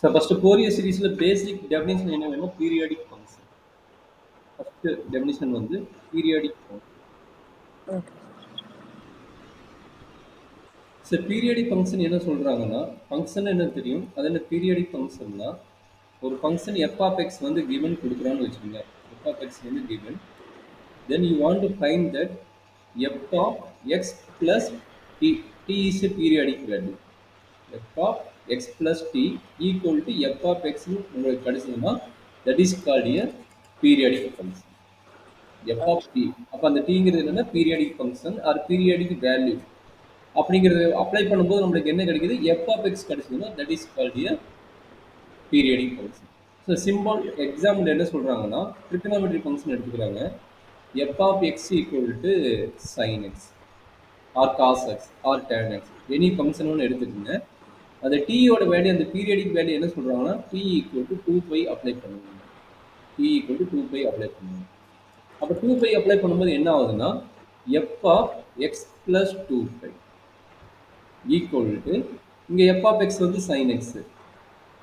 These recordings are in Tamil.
ஸோ ஃபர்ஸ்ட் ஃபோரியர் சீரிஸ்ல பேசிக் டெஃபினிஷன் என்ன வேணும்? Periodic function. ஃபர்ஸ்ட் டெஃபினிஷன் வந்து periodic function. Okay. So periodic function என்ன சொல்றாங்கன்னா, ஃபங்க்ஷன் என்ன தெரியும்? அது என்ன பீரியாடிக் ஃபங்க்ஷன்னா, ஒரு ஃபங்க்ஷன் எஃப் ஆஃப் எக்ஸ் வந்து கிவன் கொடுக்குறான்னு வச்சுக்கோங்க. எஃப் ஆஃப் எக்ஸ் வந்து given. Then you want to find that f of x plus t. T is a periodic value. F of x plus t equal to f of எக்ஸ்னு உங்களுக்கு கிடைச்சதுன்னா that is called a periodic function. F of t. அப்போ அந்த டிங்கிறது என்னன்னா periodic function or periodic value. அப்படிங்கிறது அப்ளை பண்ணும்போது நம்மளுக்கு என்ன கிடைக்குது? எஃப் ஆஃப் எக்ஸ் கிடைச்சதுன்னா that is called a periodic function. So simple example என்ன சொல்றாங்கன்னா, ட்ரிகனாமெட்ரி ஃபங்க்ஷன் எடுத்துக்கிறாங்க. F of x equal to sine x or cos x or tan x any function ஒன்று எடுத்துக்கோங்க. அந்த டீயோட வேல்யூ, அந்த பீரியடிக் வேல்யூ என்ன சொல்றாங்கன்னா, டி ஈக்குவல் டு 2π அப்ளை பண்ணுங்க. டி ஈக்குவல் டு 2π அப்ளை பண்ணுங்க. அப்போ 2π அப்ளை பண்ணும்போது என்ன ஆகுதுன்னா, f of x plus 2π equal to இங்கே எஃப் ஆஃப் எக்ஸ் வந்து சைன் எக்ஸ்.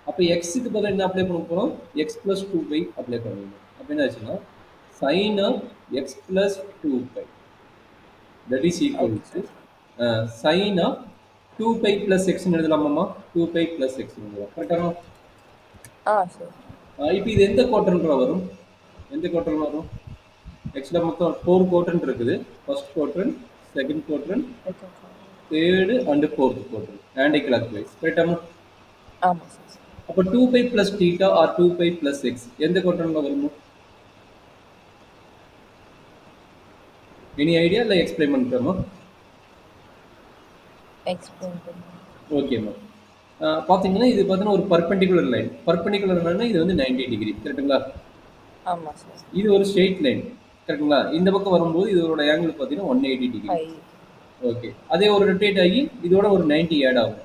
அப்போ எக்ஸுக்கு பதிலாக என்ன அப்ளை பண்ண போகிறோம்? எக்ஸ் பிளஸ் 2π அப்ளை பண்ணுவோம். அப்போ என்ன ஆச்சுன்னா, sine of x plus 2π that is equal okay to sir. Sine of 2π plus எக்ஸ்னு எழுதலாமாம்மா? 2π பிளஸ் எக்ஸ்னு எழுதலாம். கரெக்டாக? சார். இப்போ இது எந்த குவாட்ரண்ட்ல வரும்? எந்த குவாட்ரண்ட் வரும்? ஆக்சுவலாக மொத்தம் 4 குவாட்ரண்ட் இருக்குது. First quadrant, second quadrant, okay sir. Third and fourth quadrant. Anticlockwise. கரெக்டாமா? ஆமாம் சார். அப்போ 2π plus theta or 2π plus x எந்த குவாட்ரண்ட்ல வருமோ? Any idea? இல்லை எக்ஸ்பிளைன் பண்ணுறோமா? எக்ஸ்பிளைன் பண்ணுங்க. ஓகேம்மா. பார்த்தீங்கன்னா இது பார்த்தீங்கன்னா ஒரு பர்பெண்டிகுலர் லைன். பர்பெண்டிகுலர் லைன்னா இது வந்து 90 டிகிரி. கரெக்டுங்களா? ஆமாம் சார். இது ஒரு ஸ்ட்ரெயிட் லைன். கரெக்டுங்களா? இந்த பக்கம் வரும்போது இதோட ஆங்கிள் பார்த்தீங்கன்னா 180 டிகிரி. 5. ஓகே. அதே ஒரு ரொட்டேட் ஆகி இதோட ஒரு 90 ஆட் ஆகும்.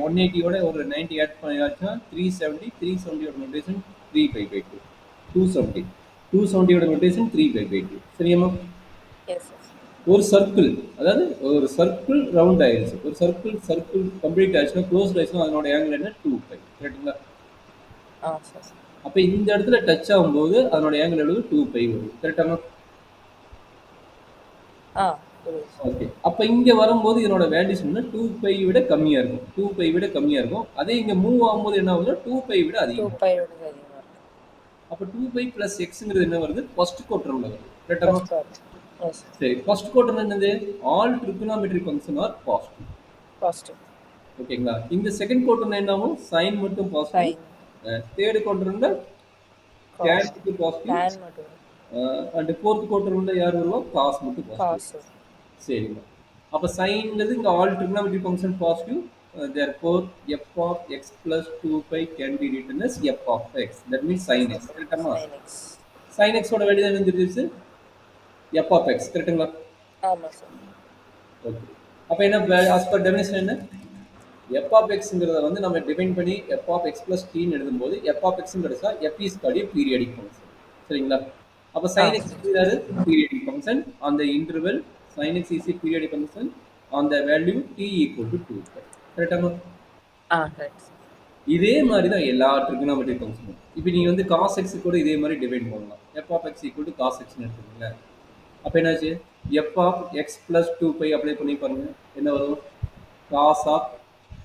180யோட ஒரு 90 ஆட் பண்ணியாச்சுன்னா 370. 370யோட ரொட்டேஷன் 3π/2. 270. 270யோட ரொட்டேஷன் 3π/2. சரியாம்மா? Yes sir. ஒரு சர்க்கிள், அதாவது ஒரு சர்க்கிள் ரவுண்ட் ஆயிடுச்சு. ஒரு சர்க்கிள் கம்ப்ளீட் ஆச்சுன்னா, க்ளோஸ் ஆயிடுச்சுன்னா அதனோட ஆங்கிள் என்ன? 2π. கரெக்டுங்களா? சார். அப்போ இந்த இடத்துல டச் ஆகும்போது அதனோட ஆங்கிள் எவ்வளவு? 2π வரும். கரெக்டாமா? புரியுது சார். ஓகே. அப்போ இங்கே வரும்போது இதனோட வேல்யூஸ் என்ன? 2π விட கம்மியாக இருக்கும். 2π விட கம்மியாக இருக்கும். அதே இங்கே மூவ் ஆகும்போது என்ன ஆகுதுன்னா 2π விட அதிகமாக 2π விட அதிகமாக இருக்கும். அப்போ 2π பிளஸ் எக்ஸுங்கிறது என்ன வருது? ஃபர்ஸ்ட் குவாட்ரண்ட்ல வருது. கரெக்டாமா? Yes sir. சரி. ஃபர்ஸ்ட் குவாட்ரண்ட் என்னது? All trigonometry function are positive. Positive. ஓகேங்களா? இந்த செகண்ட் குவாட்ரண்ட் என்ன ஆகும்? சைன் மட்டும் பாசிட்டிவ். சைன். தேர்ட் குவாட்ரண்ட்ல காஸ். Tan positive. டேன் மட்டும். அண்ட் ஃபோர்த் குவாட்ரண்ட்ல யார் வருவா? காஸ் மட்டும் பாசிட்டிவ். காஸ். சரிங்க. அப்போ சைன்ங்கிறது இங்கே all trigonometry function positive. therefore f of x plus 2π can be written as f of x. That means sin x. கரெக்டாமா? Sine x. sin x ஓட வேல்யூ என்ன இருந்துச்சு? f of x. கரெக்டுங்களா? ஆமாம் சார். ஓகே. அப்போ என்ன as per definition என்ன? f of xங்கிறத வந்து நம்ம டிஃபைன் பண்ணி f of x plus t ன்னு எழுதும்போது f of x கிடைச்சா f is called a periodic function. சரிங்களா? அப்போ sin x is periodic function on the interval. Sin x is a periodic function on the value t equal to 2π. கரெக்டாமா? Correct. இதே மாதிரி தான் எல்லா ட்ரிகோனோமெட்ரி ஃபங்க்ஷனும். இப்போ நீங்கள் வந்து காஸ் எக்ஸ் கூட இதே மாதிரி டிவைட் பண்ணலாம். F of x equal to cos எக்ஸ்னு எடுத்துக்கோங்களேன். அப்போ என்னாச்சு? F of x plus 2π apply பண்ணி பாருங்க. என்ன வரும்? Cos of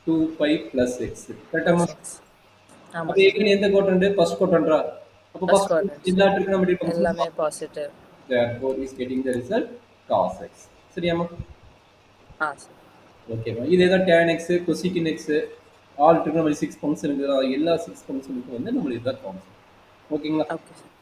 2π plus x. கரெக்டாமா? அப்போ ஏற்கனவே எந்த குவாட்ரண்ட்? ஃபர்ஸ்ட் குவாட்ரண்டா? அப்போ ஃபர்ஸ்ட் எல்லா ட்ரிகோனோமெட்ரி ஃபங்க்ஷனும் எல்லாமே positive. therefore is getting the result cos x. சரியாமா? சார். ஓகேவா? இதே தான் tan x, cosecant x, all trigonometry 6 ஃபங்க்ஷனுக்கு எல்லா 6 ஃபங்க்ஷனுக்கும் வந்து நம்மளுக்கு இதுதான் கான்செப்ட். ஓகேங்களா? Okay sir.